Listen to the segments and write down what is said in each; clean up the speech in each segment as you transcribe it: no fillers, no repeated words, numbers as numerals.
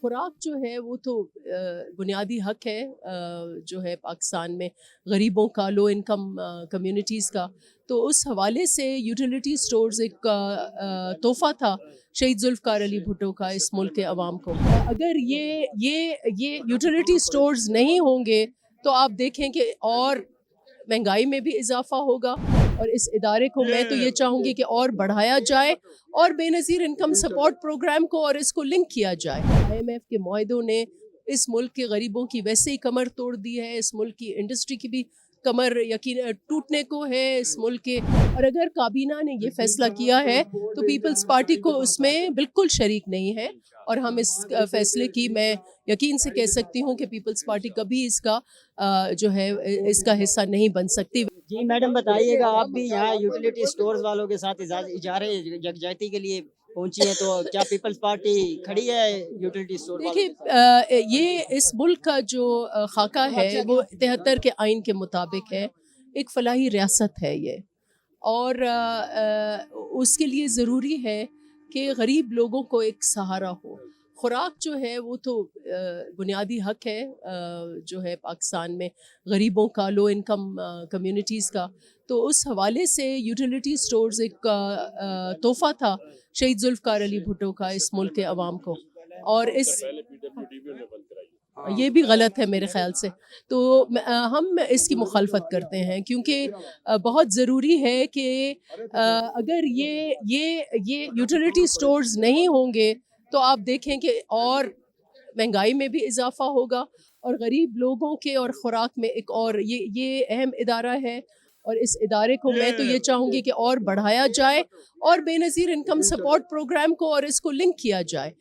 खुराक जो है वो तो बुनियादी हक है जो है पाकिस्तान में गरीबों का, लो इनकम कम्युनिटीज़ का। तो उस हवाले से यूटिलिटी स्टोर्स एक तोहफ़ा था शहीद जुल्फ़कार अली भुट्टो का इस मुल्क के अवाम को। अगर ये यूटिलिटी स्टोर्स नहीं होंगे तो आप देखें कि और महंगाई में भी इजाफा होगा, और इस इदारे को मैं तो ये चाहूँगी कि और बढ़ाया जाए और बेनज़ीर इनकम सपोर्ट प्रोग्राम को और इसको लिंक किया जाए। IMF के मुआहिदों ने इस मुल्क के गरीबों की वैसे ही कमर तोड़ दी है, इस मुल्क की इंडस्ट्री की भी कमर यकीन टूटने को है इस मुल्क के। और अगर काबीना ने ये फैसला किया है तो पीपल्स पार्टी को उसमें बिल्कुल शरीक नहीं है, और हम इस फैसले की मैं यकीन से कह सकती हूँ कि पीपल्स पार्टी कभी इसका जो है इसका हिस्सा नहीं बन सकती। जी मैडम, बताइएगा, आप भी यहाँ यूटिलिटी स्टोर्स वालों के साथ इजारे यकजहती के लिए पहुंची हैं, तो क्या पीपल्स पार्टी खड़ी है यूटिलिटी स्टोर वालों के साथ? देखिए, ये इस मुल्क का जो खाका है वो 73 के आइन के मुताबिक है, एक फलाही रियासत है ये, और उसके लिए ज़रूरी है कि गरीब लोगों को एक सहारा हो। खुराक जो है वो तो बुनियादी हक है जो है पाकिस्तान में गरीबों का, लो इनकम कम्युनिटीज़ का। तो उस हवाले से यूटिलिटी स्टोर्स एक तोहफ़ा था शहीद जुल्फ़कार अली भुट्टो का इस मुल्क के अवाम को, और इस ये भी गलत है मेरे ख़्याल से। तो हम इसकी मुखालफत करते हैं, क्योंकि बहुत ज़रूरी है कि अगर ये यूटिलिटी स्टोर्स नहीं होंगे तो आप देखें कि और महंगाई में भी इजाफा होगा, और गरीब लोगों के और खुराक में एक और ये अहम इदारा है, और इस इदारे को मैं तो ये चाहूँगी कि और बढ़ाया जाए और बेनज़ीर इनकम सपोर्ट प्रोग्राम को और इसको लिंक किया जाए।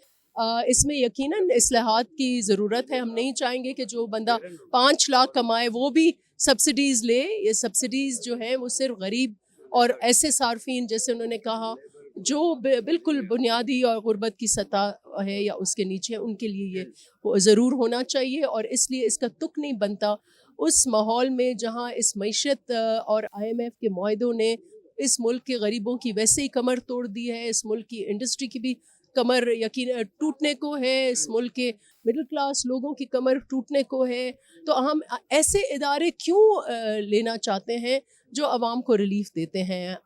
इसमें यकीनन इस्लाहात की ज़रूरत है। हम नहीं चाहेंगे कि जो बंदा 5 लाख कमाए वो भी सब्सिडीज़ ले। ये सब्सिडीज़ जो हैं वो सिर्फ गरीब और ऐसे सार्फिन, जैसे उन्होंने कहा, जो बिल्कुल बुनियादी और गुर्बत की सतह है या उसके नीचे, उनके लिए ये ज़रूर होना चाहिए। और इसलिए इसका तुक नहीं बनता उस माहौल में जहाँ इस मईशत और IMF के मुआहिदों ने इस मुल्क के गरीबों की वैसे ही कमर तोड़ दी है, इस मुल्क की इंडस्ट्री की भी कमर यकीन टूटने को है, इस मुल्क के मिडिल क्लास लोगों की कमर टूटने को है। तो हम ऐसे इदारे क्यों लेना चाहते हैं जो आवाम को रिलीफ देते हैं?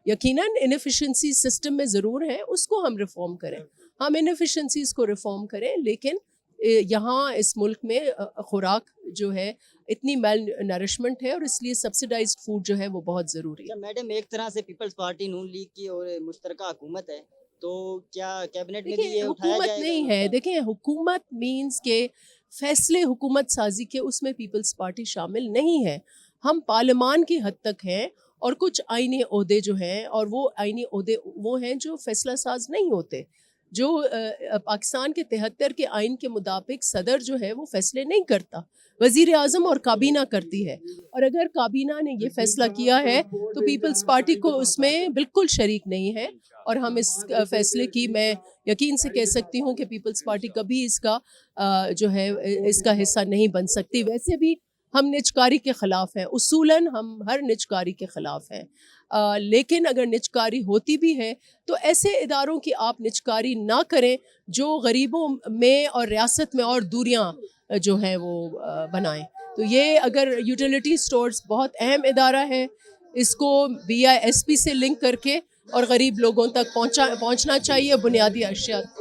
यकीनन इनएफिशिएंसी सिस्टम में ज़रूर है, उसको हम रिफॉर्म करें, हम इनएफिशिएंसीज़ को रिफॉर्म करें, लेकिन यहाँ इस मुल्क में खुराक जो है इतनी मेल नरिशमेंट है, और इसलिए सब्सिडाइज्ड फूड जो है वो बहुत ज़रूरी है। मैडम, एक तरह से पीपल्स पार्टी नून लीग की और मुश्तरका हुकूमत है, तो क्या कैबिनेट में भी देखिए, ये उठाया हुकूमत जाएगा? नहीं है। देखिए, हुकूमत मीन्स के फैसले हुकूमत साजी के, उसमें पीपल्स पार्टी शामिल नहीं है। हम पार्लिमान की हद तक हैं, और कुछ आईनी ओहदे जो हैं, और वो आईनी ओहदे वो हैं जो फैसला साज नहीं होते, जो पाकिस्तान के 73 के आइन के मुताबिक सदर जो है वो फैसले नहीं करता, वज़ीर आज़म और काबीना करती है। और अगर काबीना ने ये फैसला किया है तो पीपल्स पार्टी को उसमें बिल्कुल शरीक नहीं है, और हम इस फैसले की मैं यकीन से कह सकती हूँ कि पीपल्स पार्टी कभी इसका जो है इसका हिस्सा नहीं बन सकती। वैसे भी हम निजकारी के ख़िलाफ़ हैं, उसूलन हम हर निजकारी के ख़िलाफ़ हैं, लेकिन अगर निजकारी होती भी है तो ऐसे इदारों की आप निजकारी ना करें जो गरीबों में और रियासत में और दूरियां जो हैं वो बनाएं। तो ये अगर यूटिलिटी स्टोर्स बहुत अहम इदारा है, इसको BISP से लिंक करके और गरीब लोगों तक पहुंचना चाहिए बुनियादी अशिया।